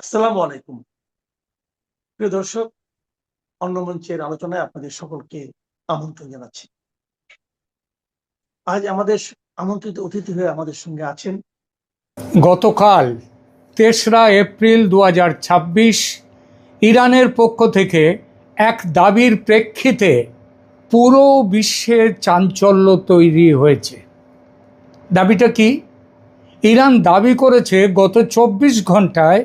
আসসালামু আলাইকুম। প্রিয় দর্শক, অন্য মঞ্চের আলোচনায় আপনাদের সকলকে আমন্ত্রণ জানাচ্ছি। আজ আমাদের আমন্ত্রিত অতিথি হয়ে আমাদের সঙ্গে আছেন গতকাল ৩রা এপ্রিল ২০২৬ ইরানের পক্ষ থেকে এক দাবির প্রেক্ষিতে পুরো বিশ্বের চাঞ্চল্য তৈরি হয়েছে। দাবিটা কি? ইরান দাবি করেছে গত ২৪ ঘন্টায়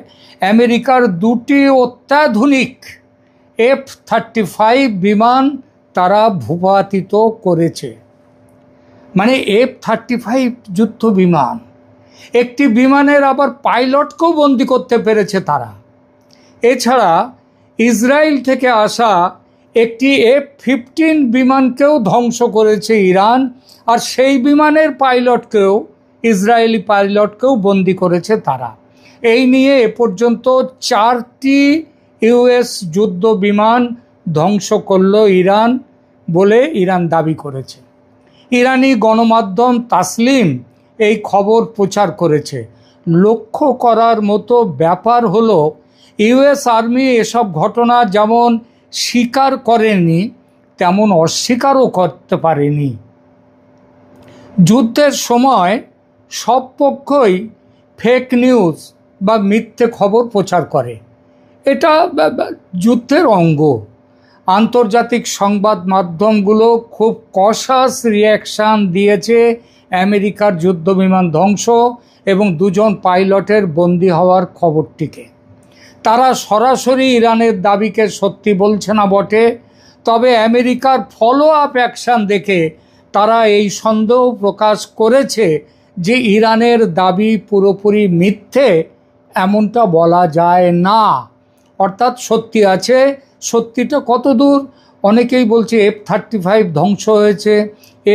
আমেরিকার দুটি অত্যাধুনিক F-35 বিমান তারা ভূপাতিত করেছে। মানে F-35 যুদ্ধ বিমান, একটি বিমানের আবার পাইলটকেও বন্দি করতে পেরেছে তারা। এছাড়া ইসরায়েল থেকে আসা একটি F-15 বিমানকেও ধ্বংস করেছে ইরান, আর সেই বিমানের পাইলটকেও, ইসরায়েলি পাইলটকেও বন্দি করেছে তারা। এই নিয়ে এ পর্যন্ত 4টি ইউএস যুদ্ধ বিমান ধ্বংস করল ইরান বলে ইরান দাবি করেছে। ইরানি গণমাধ্যম তাসলিম এই খবর প্রচার করেছে। লক্ষ্য করার মতো ব্যাপার হলো, ইউএস আর্মি এসব ঘটনা যেমন স্বীকার করেনি তেমন অস্বীকারও করতে পারেনি। যুদ্ধের সময় সব পক্ষই ফেক নিউজ বা মিথ্যে খবর প্রচার করে, এটা যুদ্ধের অঙ্গ। আন্তর্জাতিক সংবাদ মাধ্যমগুলো খুব কশাস রিয়াকশান দিয়েছে আমেরিকার যুদ্ধবিমান ধ্বংস এবং 2জন পাইলটের বন্দী হওয়ার খবরটিকে। তারা সরাসরি ইরানের দাবিকে সত্যি বলছে না বটে, তবে আমেরিকার ফলো আপ অ্যাকশান দেখে তারা এই সন্দেহ প্রকাশ করেছে যে ইরানের দাবি পুরোপুরি মিথ্যে এমনটা বলা যায় না। অর্থাৎ সত্যি আছে। সত্যিটা কত দূর? অনেকেই বলছে F-35 ধ্বংস হয়েছে,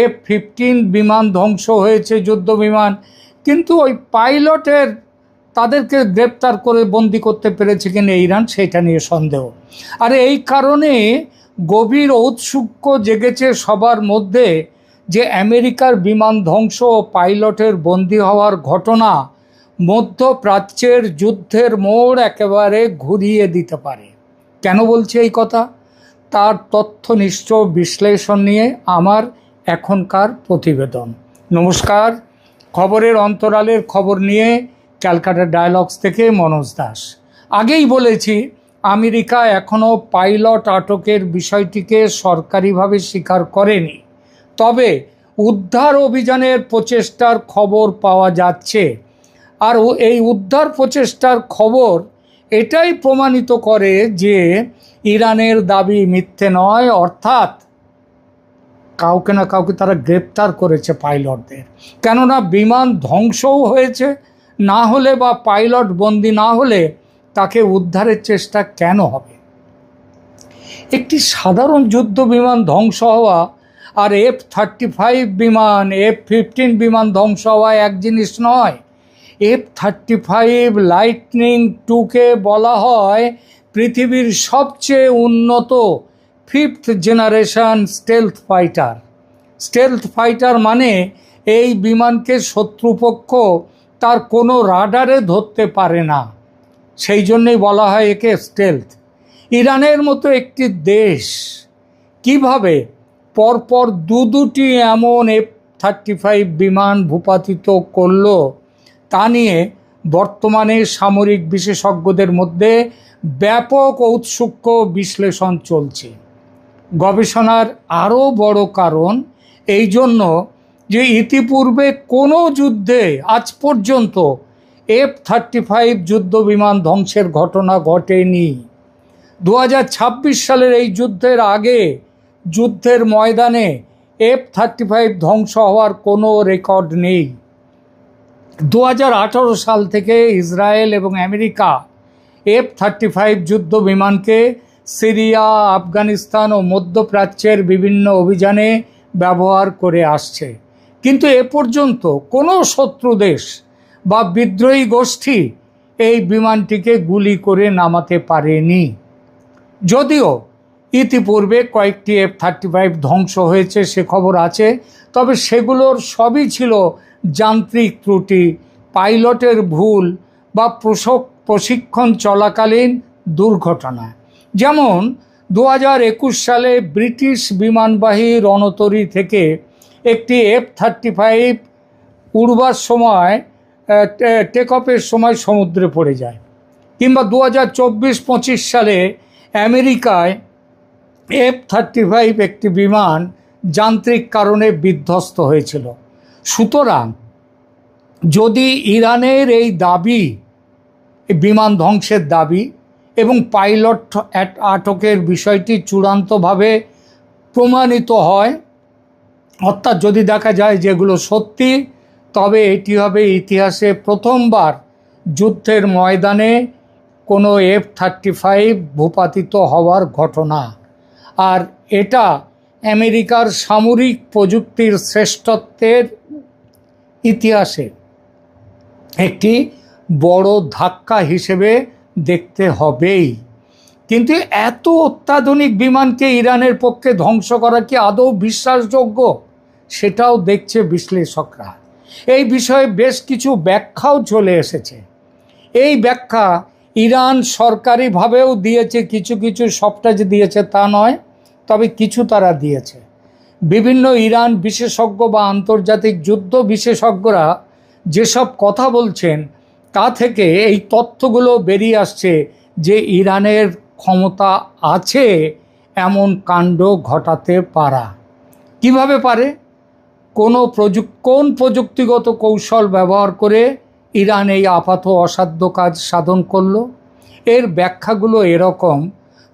F-15 বিমান ধ্বংস হয়েছে, যুদ্ধ বিমান, কিন্তু ওই পাইলটের তাদেরকে গ্রেপ্তার করে বন্দি করতে পেরেছে কিনা ইরান, সেটা নিয়ে সন্দেহ। আর এই কারণে গভীর ঔৎসুক্য জেগেছে সবার মধ্যে যে আমেরিকার বিমান ধ্বংস ও পাইলটের বন্দি হওয়ার ঘটনা মধ্যপ্রাচ্যের যুদ্ধের মোড় একেবারে ঘুরিয়ে দিতে পারে। কেন বলছি এই কথা? তার তথ্যনিষ্ঠ বিশ্লেষণ নিয়ে আমার এখনকার প্রতিবেদন। নমস্কার, খবরের অন্তরালের খবর নিয়ে ক্যালকাটা ডায়ালগস থেকে মনোজ দাস। আগেই বলেছি, আমেরিকা এখনও পাইলট আটকের বিষয়টিকে সরকারিভাবে স্বীকার করেনি, তবে উদ্ধার অভিযানের প্রচেষ্টার খবর পাওয়া যাচ্ছে। আর এই উদ্ধার প্রচেষ্টার খবর এটাই প্রমাণিত করে যে ইরানের দাবি মিথ্যে নয়, অর্থাৎ কাউকে না কাউকে তারা গ্রেপ্তার করেছে পাইলটদের। কেননা বিমান ধ্বংসও হয়েছে, না হলে বা পাইলট বন্দি না হলে তাকে উদ্ধারের চেষ্টা কেন হবে? একটি সাধারণ যুদ্ধ বিমান ধ্বংস হওয়া আর F-35 বিমান, F-15 বিমান ধ্বংস হওয়া এক জিনিস নয়। F-35 লাইটনিং 2কে বলা হয় পৃথিবীর সবচেয়ে উন্নত 5th generation stealth fighter. Stealth fighter মানে এই বিমানকে শত্রুপক্ষ তার কোনো রাডারে ধরতে পারে না, সেই জন্যই বলা হয় একে স্টেলথ। ইরানের মতো একটি দেশ কিভাবে পরপর দুটি এমন F-35 বিমান ভূপাতিত করলো, তা নিয়ে বর্তমানে সামরিক বিশেষজ্ঞদের মধ্যে ব্যাপক ঔৎসুক্য বিশ্লেষণ চলছে। গবেষণার আরও বড় কারণ এই জন্য যে ইতিপূর্বে কোনো যুদ্ধে আজ পর্যন্ত F-35 যুদ্ধ বিমান ধ্বংসের ঘটনা ঘটেনি। 2026 সালের এই যুদ্ধের আগে যুদ্ধের ময়দানে F-35 ধ্বংস হওয়ার কোনো রেকর্ড নেই। 2018 সাল থেকে ইসরায়েল এবং আমেরিকা F-35 যুদ্ধ বিমানকে সিরিয়া, আফগানিস্তান ও মধ্যপ্রাচ্যের বিভিন্ন অভিযানে ব্যবহার করে আসছে, কিন্তু এ পর্যন্ত কোনো শত্রু দেশ বা বিদ্রোহী গোষ্ঠী এই বিমানটিকে গুলি করে নামাতে পারেনি। যদিও ইতিপূর্বে কয়েকটি F-35 ধ্বংস হয়েছে সে খবর আছে, তবে সেগুলোর সবই ছিল যান্ত্রিক ত্রুটি, পাইলটের ভুল বা প্রশিক্ষণ চলাকালীন দুর্ঘটনা। যেমন 2021 সালে ব্রিটিশ বিমানবাহী রণতরী থেকে একটি F-35 উড়বার সময় টেক অফের সময় সমুদ্রে পড়ে যায়। কিংবা 2024-25 সালে আমেরিকায় F-35 একটি বিমান যান্ত্রিক কারণে বিধ্বস্ত হয়েছিল। সুতরাং যদি ইরানের এই দাবি, বিমান ধ্বংসের দাবি এবং পাইলট আটকের বিষয়টি চূড়ান্তভাবে প্রমাণিত হয়, অর্থাৎ যদি দেখা যায় যেগুলো সত্যি, তবে এটি হবে ইতিহাসে প্রথমবার যুদ্ধের ময়দানে কোনো F-35 ভূপাতিত হওয়ার ঘটনা। আর এটা আমেরিকার সামরিক প্রযুক্তির শ্রেষ্ঠত্বের ইতিহাসে একটি বড় ধাক্কা হিসেবে দেখতে হবেই। কিন্তু এত অত্যাধুনিক বিমানকে ইরানের পক্ষে ধ্বংস করা কি আদৌ বিশ্বাসযোগ্য, সেটাও দেখছে বিশ্লেষকরা। এই বিষয়ে বেশ কিছু ব্যাখ্যাও চলে এসেছে। এই ব্যাখ্যা ইরান সরকারিভাবেও দিয়েছে, কিছু কিছু, সবটা যে দিয়েছে তা নয়, তবে কিছু তারা দিয়েছে। বিভিন্ন ইরান বিশেষজ্ঞ বা আন্তর্জাতিক যুদ্ধ বিশেষজ্ঞরা যেসব কথা বলছেন তা থেকে এই তথ্যগুলো বেরিয়ে আসছে যে ইরানের ক্ষমতা আছে এমন কাণ্ড ঘটাতে পারা। কিভাবে পারে? কোন প্রযুক্তিগত কৌশল ব্যবহার করে ইরান এই আপাত অসাধ্য কাজ সাধন করল? এর ব্যাখ্যাগুলো এরকম।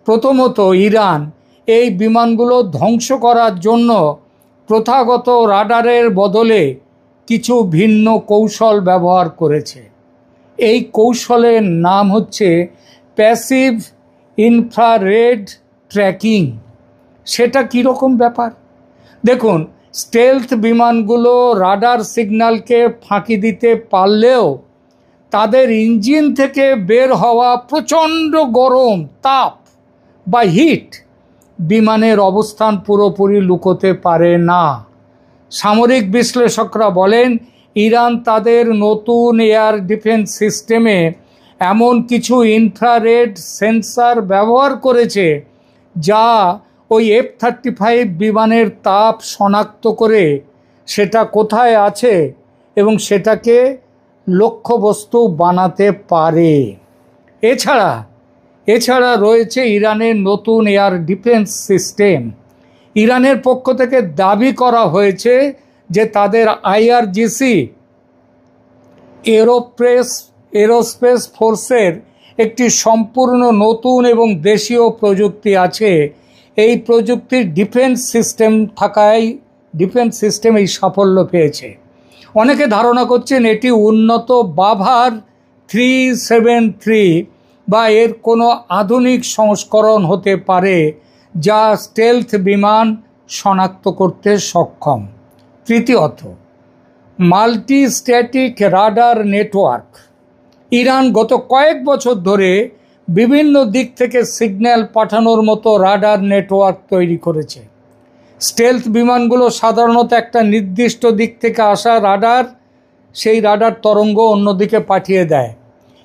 প্রথমত, ইরান এই বিমানগুলো ধ্বংস করার জন্য প্রথাগত রাডারের বদলে কিছু ভিন্ন কৌশল ব্যবহার করেছে। এই কৌশলের নাম হচ্ছে প্যাসিভ ইনফ্রারেড ট্র্যাকিং। সেটা কীরকম ব্যাপার? দেখুন, স্টেলথ বিমানগুলো রাডার সিগন্যালকে ফাঁকি দিতে পারলেও তাদের ইঞ্জিন থেকে বের হওয়া প্রচণ্ড গরম তাপ বা হিট বিমানের অবস্থান পুরোপুরি লুকোতে পারে না। সামরিক বিশ্লেষকরা বলেন, ইরান তাদের নতুন এয়ার ডিফেন্স সিস্টেমে এমন কিছু ইনফ্রারেড সেন্সর ব্যবহার করেছে যা ওই F-35 বিমানের তাপ শনাক্ত করে সেটা কোথায় আছে এবং সেটাকে লক্ষ্যবস্তু বানাতে পারে। এছাড়া রয়েছে ইরানের নতুন এয়ার ডিফেন্স সিস্টেম। ইরানের পক্ষ থেকে দাবি করা হয়েছে যে তাদের IRGC এরোস্পেস ফোর্সের একটি সম্পূর্ণ নতুন এবং দেশীয় প্রযুক্তি আছে। এই প্রযুক্তির ডিফেন্স সিস্টেম এই সাফল্য পেয়েছে। অনেকে ধারণা করছেন এটি উন্নত বাভার 373 বা এর কোনো আধুনিক সংস্করণ হতে পারে যা স্টেলথ বিমান শনাক্ত করতে সক্ষম। তৃতীয়ত, multi static radar network. Iran গত কয়েক বছর ধরে বিভিন্ন দিক থেকে সিগন্যাল পাঠানোর মতো রাডার নেটওয়ার্ক তৈরি করেছে। স্টেলথ বিমানগুলো সাধারণত একটা নির্দিষ্ট দিক থেকে আসা সেই রাডার তরঙ্গ অন্যদিকে পাঠিয়ে দেয়,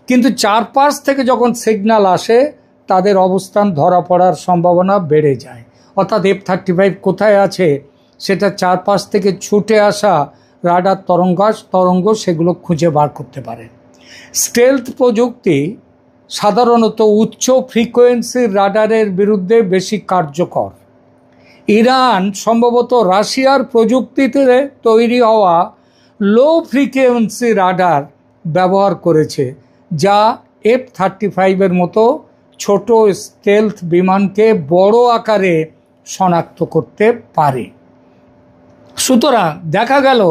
কিন্তু চারপাশ থেকে যখন সিগন্যাল আসে তাদের অবস্থান ধরা পড়ার সম্ভাবনা বেড়ে যায়। অর্থাৎ F-35 কোথায় আছে সেটা চারপাশ থেকে ছুটে আসা রাডার তরঙ্গ সেগুলো খুঁজে বার করতে পারে। স্টেলথ প্রযুক্তি সাধারণত উচ্চ ফ্রিকোয়েন্সির রাডারের বিরুদ্ধে বেশি কার্যকর। ইরান সম্ভবত রাশিয়ার প্রযুক্তিতে তৈরি হওয়া লো ফ্রিকোয়েন্সি রাডার ব্যবহার করেছে, যা F-35 মতো ছোট স্টেলথ বিমানকে বড় আকারে শনাক্ত করতে পারে। সুতরাং দেখা গেল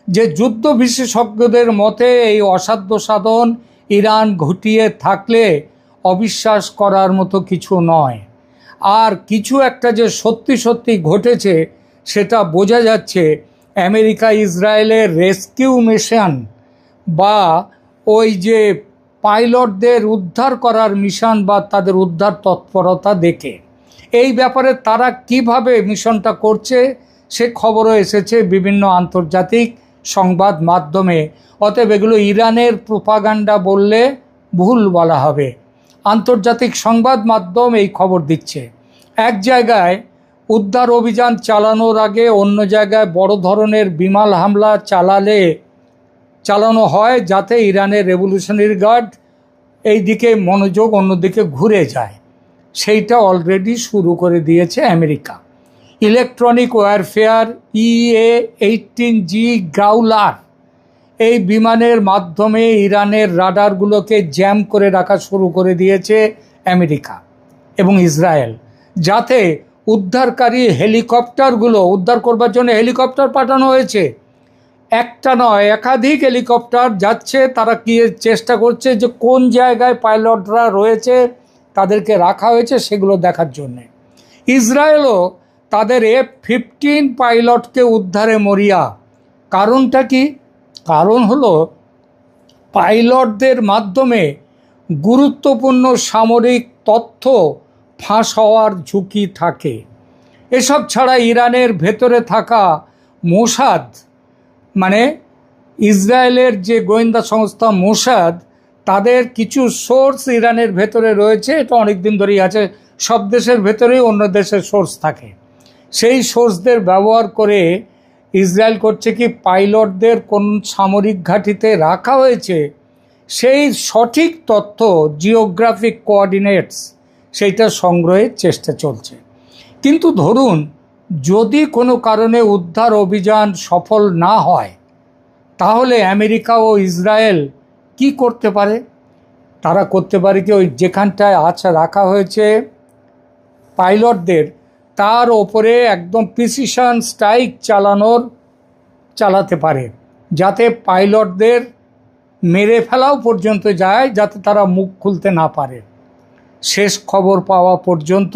যে যুদ্ধ বিশেষজ্ঞদের মতে এই অসাধ্য সাধন ইরান ঘটিয়ে থাকলে অবিশ্বাস করার মতো কিছু নয়। আর কিছু একটা যে সত্যি সত্যি ঘটেছে সেটা বোঝা যাচ্ছে আমেরিকা ইসরায়েলের রেস্কিউ মিশন বা ওই যে পাইলটদের উদ্ধার করার মিশন বা তাদের উদ্ধার তৎপরতা দেখে। এই ব্যাপারে তারা কিভাবে মিশনটা করছে সে খবরও এসেছে বিভিন্ন আন্তর্জাতিক সংবাদ মাধ্যমে। অতএব এগুলো ইরানের প্রোপাগান্ডা বললে ভুল বলা হবে। আন্তর্জাতিক সংবাদ মাধ্যম এই খবর দিচ্ছে। এক জায়গায় উদ্ধার অভিযান চালানোর আগে অন্য জায়গায় বড় ধরনের বিমান হামলা চালানো হয়, যাতে ইরানের রেভলিউশনারি গার্ড এই দিকে মনোযোগ অন্যদিকে ঘুরে যায়। সেইটা অলরেডি শুরু করে দিয়েছে আমেরিকা। ইলেকট্রনিক ওয়ারফেয়ার EA-18G গ্রাউলার এই বিমানের মাধ্যমে ইরানের রাডারগুলোকে জ্যাম করে রাখা শুরু করে দিয়েছে আমেরিকা এবং ইসরায়েল, যাতে উদ্ধারকারী হেলিকপ্টারগুলো, উদ্ধার করবার জন্য হেলিকপ্টার পাঠানো হয়েছে, একটা নয় একাধিক হেলিকপ্টার যাচ্ছে। তারা কি চেষ্টা করছে যে কোন জায়গায় পাইলটরা রয়েছে তাদেরকে রাখা হয়েছে সেগুলো দেখার জন্যে। ইসরায়েলও তাদের F-15 পাইলটকে উদ্ধারে মরিয়া। কারণটা কি? কারণ হলো পাইলটদের মাধ্যমে গুরুত্বপূর্ণ সামরিক তথ্য ফাঁস হওয়ার ঝুঁকি থাকে। এসব ছাড়া ইরানের ভেতরে থাকা মোসাদ, মানে ইসরায়েলের যে গোয়েন্দা সংস্থা মোসাদ, তাদের কিছু সোর্স ইরানের ভেতরে রয়েছে। এটা অনেক দিন ধরেই আছে, সব দেশের ভেতরেই অন্য দেশের সোর্স থাকে। সেই সোর্সদের ব্যবহার করে ইসরায়েল করছে কি, পাইলটদের কোন সামরিক ঘাঁটিতে রাখা হয়েছে সেই সঠিক তথ্য, জিওগ্রাফিক কোঅর্ডিনেটস, সেইটা সংগ্রহের চেষ্টা চলছে। কিন্তু ধরুন যদি কোনো কারণে উদ্ধার অভিযান সফল না হয়, তাহলে আমেরিকা ও ইসরায়েল কি করতে পারে? তারা করতে পারে কি, ওই যেখানটায় রাখা হয়েছে পাইলটদের, তার ওপরে একদম প্রিসিশন স্ট্রাইক চালাতে পারে, যাতে পাইলটদের মেরে ফেলাও পর্যন্ত যায়, যাতে তারা মুখ খুলতে না পারে। শেষ খবর পাওয়া পর্যন্ত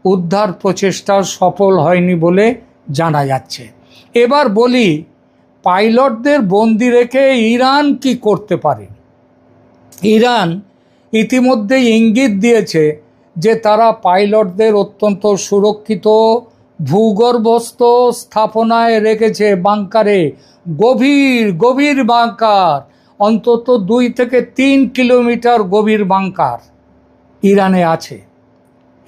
উদ্ধার প্রচেষ্টা সফল হয়নি বলে জানা যাচ্ছে। এবার বলি, পাইলটদের বন্দি রেখে ইরান কি করতে পারে? ইরান ইতিমধ্যে ইঙ্গিত দিয়েছে যে তারা পাইলটদের অত্যন্ত সুরক্ষিত ভূগর্ভস্থ স্থাপনায় রেখেছে, বাংকারে, গভীর গভীর বাংকার, অন্তত 2 থেকে 3 কিলোমিটার গভীর বাংকার ইরানে আছে।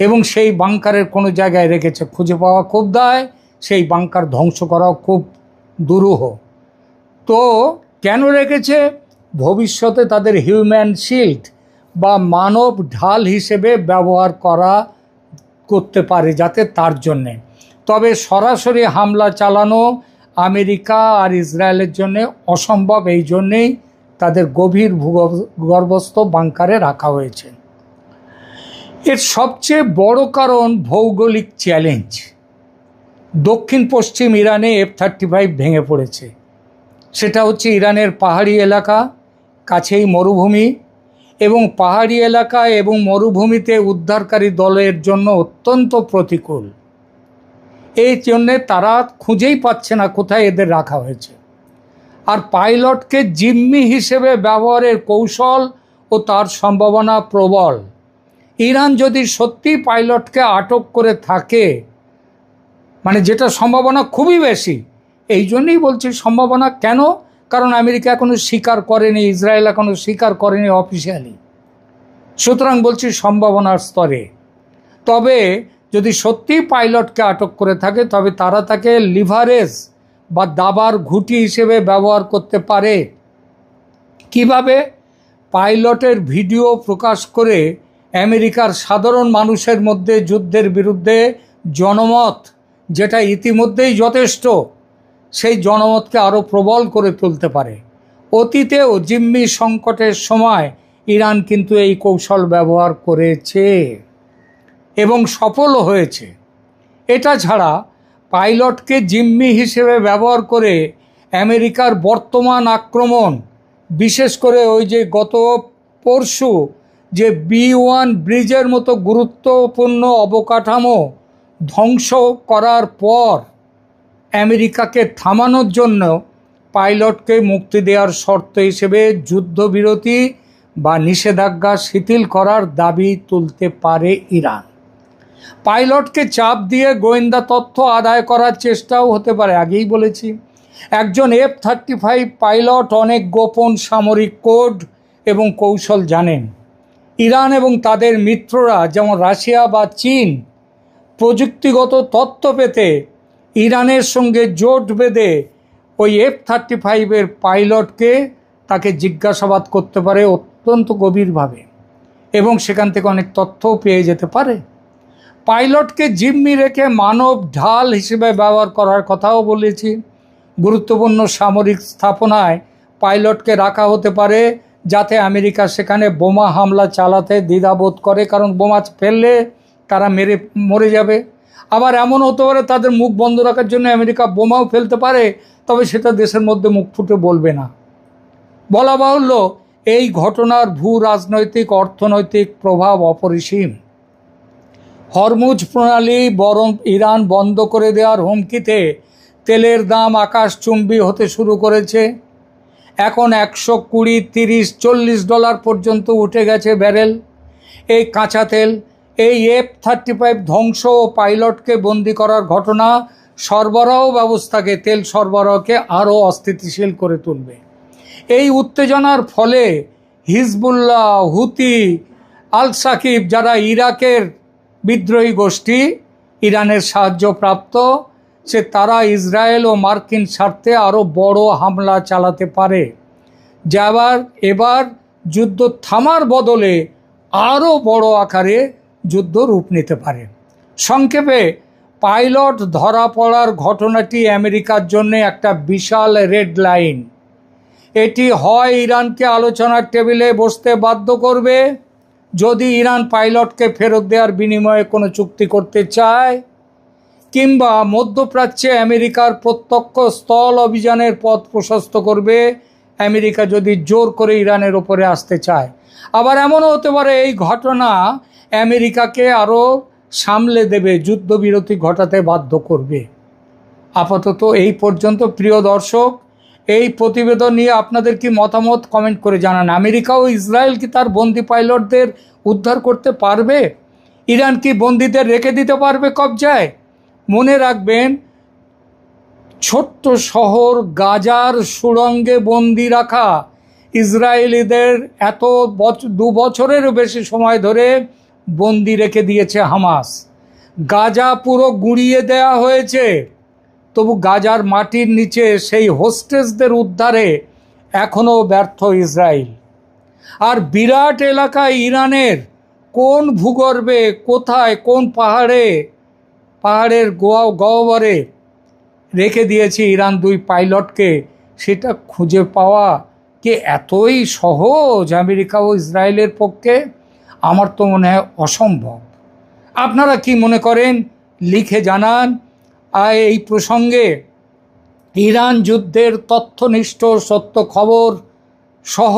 এবং সেই বাংকারের কোনো জায়গায় রেখেছে, খুঁজে পাওয়া খুব দায়, সেই বাংকার ধ্বংস করাও খুব দুরূহ। তো কেন রেখেছে? ভবিষ্যতে তাদের হিউম্যান শিল্ড বা মানব ঢাল হিসেবে ব্যবহার করতে পারে, যাতে তার জন্যে। তবে সরাসরি হামলা চালানো আমেরিকা আর ইসরায়েলের জন্য অসম্ভব, এই জন্যেই তাদের গভীর ভূগর্ভস্থ বাংকারে রাখা হয়েছে। এর সবচেয়ে বড় কারণ ভৌগোলিক চ্যালেঞ্জ। দক্ষিণ পশ্চিম ইরানে F-35 ভেঙে পড়েছে। সেটা হচ্ছে ইরানের পাহাড়ি এলাকা, কাছেই মরুভূমি, এবং পাহাড়ি এলাকা এবং মরুভূমিতে উদ্ধারকারী দলের জন্য অত্যন্ত প্রতিকূল। এই জন্যে তারা খুঁজেই পাচ্ছে না কোথায় এদের রাখা হয়েছে। আর পাইলটকে জিম্মি হিসেবে ব্যবহারের কৌশল ও তার সম্ভাবনা প্রবল। ইরান যদি সত্যি পাইলটকে আটক করে থাকে, মানে যেটা সম্ভাবনা খুবই বেশি, এই জন্যই বলছি সম্ভাবনা। কেন? কারণ আমেরিকা এখনো স্বীকার করেনি, ইসরায়েল এখনো স্বীকার করেনি অফিসিয়ালি। সুতরাং বলছি সম্ভাবনার স্তরে। তবে যদি সত্যি পাইলটকে আটক করে থাকে, তবে তারা তাকে লিভারেজ বা দাবার ঘুঁটি হিসেবে ব্যবহার করতে পারে। কিভাবে? পাইলটের ভিডিও প্রকাশ করে আমেরিকার সাধারণ মানুষের মধ্যে যুদ্ধের বিরুদ্ধে জনমত, যেটা ইতিমধ্যেই যথেষ্ট, সেই জনমতকে আরও প্রবল করে তুলতে পারে। অতীতেও জিম্মি সংকটের সময় ইরান কিন্তু এই কৌশল ব্যবহার করেছে এবং সফলও হয়েছে। এটা ছাড়া পাইলটকে জিম্মি হিসেবে ব্যবহার করে আমেরিকার বর্তমান আক্রমণ, বিশেষ করে ওই যে গত পরশু যে B-1 ব্রিজের মতো গুরুত্বপূর্ণ অবকাঠামো ধ্বংস করার পর, আমেরিকাকে থামানোর জন্য পাইলটকে মুক্তি দেওয়ার শর্ত হিসেবে যুদ্ধবিরতি বা নিষেধাজ্ঞা শিথিল করার দাবি তুলতে পারে ইরান। পাইলটকে চাপ দিয়ে গোয়েন্দা তথ্য আদায় করার চেষ্টাও হতে পারে। আগেই বলেছি, একজন F-35 পাইলট অনেক গোপন সামরিক কোড এবং কৌশল জানেন। ইরান এবং তাদের মিত্ররা যেমন রাশিয়া বা চীন প্রযুক্তিগত তথ্য পেতে ইরানের সঙ্গে জোট বেঁধে ওই F-35 পাইলটকে তাকে জিজ্ঞাসাবাদ করতে পারে অত্যন্ত গভীরভাবে, এবং সেখান থেকে অনেক তথ্যও পেয়ে যেতে পারে। পাইলটকে জিম্মি রেখে মানব ঢাল হিসেবে ব্যবহার করার কথাও বলেছি। গুরুত্বপূর্ণ সামরিক স্থাপনায় পাইলটকে রাখা হতে পারে যাতে আমেরিকা সেখানে বোমা হামলা চালাতে দ্বিধাবোধ করে, কারণ বোমা ফেললে তারা মরে যাবে। আবার এমন হতে পারে তাদের মুখ বন্ধ রাখার জন্য আমেরিকা বোমাও ফেলতে পারে, তবে সেটা দেশের মধ্যে মুখ ফুটে বলবে না। বলা বাহুল্য, এই ঘটনার ভূ রাজনৈতিক অর্থনৈতিক প্রভাব অপরিসীম। হরমুজ প্রণালী ইরান বন্ধ করে দেওয়ার হুমকিতে তেলের দাম আকাশচুম্বী হতে শুরু করেছে। এখন 120, 30, $40 পর্যন্ত উঠে গেছে ব্যারেল। এই কাঁচা তেল, এই F-35 ধ্বংস ও পাইলটকে বন্দি করার ঘটনা সরবরাহ ব্যবস্থাকে, তেল সরবরাহকে আরও অস্থিতিশীল করে তুলবে। এই উত্তেজনার ফলে হিজবুল্লাহ, হুতি, আল সাকিব, যারা ইরাকের বিদ্রোহী গোষ্ঠী, ইরানের সাহায্যপ্রাপ্ত, তারা ইসরায়েল ও মার্কিন স্বার্থে আরও বড় হামলা চালাতে পারে, যা এবার যুদ্ধ থামার বদলে আরও বড় আকারে যুদ্ধ রূপ নিতে পারে। সংক্ষেপে, পাইলট ধরা পড়ার ঘটনাটি আমেরিকার জন্য একটা বিশাল রেড লাইন। এটি হয় ইরানকে আলোচনার টেবিলে বসতে বাধ্য করবে, যদি ইরান পাইলটকে ফেরত দেওয়ার বিনিময়ে কোনো চুক্তি করতে চায়, কিংবা মধ্যপ্রাচ্যে আমেরিকার প্রত্যক্ষ স্থল অভিযানের পথ প্রশস্ত করবে আমেরিকা যদি জোর করে ইরানের ওপরে আসতে চায়। আবার এমনও হতে পারে এই ঘটনা আমেরিকাকে আরও সামলে দেবে, যুদ্ধবিরতি ঘটাতে বাধ্য করবে। আপাতত এই পর্যন্ত। প্রিয় দর্শক, এই প্রতিবেদন নিয়ে আপনাদের কি মতামত কমেন্ট করে জানান। আমেরিকা ও ইসরায়েল কি তার বন্দি পাইলটদের উদ্ধার করতে পারবে? ইরান কি বন্দীদের রেখে দিতে পারবে কবজায়? মনে রাখবেন, ছোট্ট শহর গাজার সুড়ঙ্গে বন্দি রাখা ইসরায়েলিদের এত 2 বছরেরও বেশি সময় ধরে বন্দি রেখে দিয়েছে হামাস। গাজা পুরো গুঁড়িয়ে দেয়া হয়েছে, তবু গাজার মাটির নিচে সেই হোস্টেসদের উদ্ধারে এখনও ব্যর্থ ইসরায়েল। আর বিরাট এলাকায় ইরানের কোন ভূগর্ভে, কোথায়, কোন পাহাড়ের গহ্বরে রেখে দিয়েছে ইরান 2 পাইলটকে, সেটা খুঁজে পাওয়া কি এতই সহজ আমেরিকা ও ইসরায়েলের পক্ষে? আমার তো মনে হয় অসম্ভব। আপনারা কি মনে করেন লিখে জানান। আর এই প্রসঙ্গে ইরান যুদ্ধের তথ্যনিষ্ঠ সত্য খবর সহ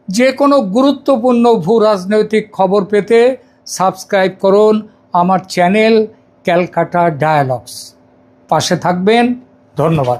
যে কোনো গুরুত্বপূর্ণ ভূ রাজনৈতিক খবর পেতে সাবস্ক্রাইব করুন আমার চ্যানেল ক্যালকাটা ডায়ালগস। পাশে থাকবেন। ধন্যবাদ।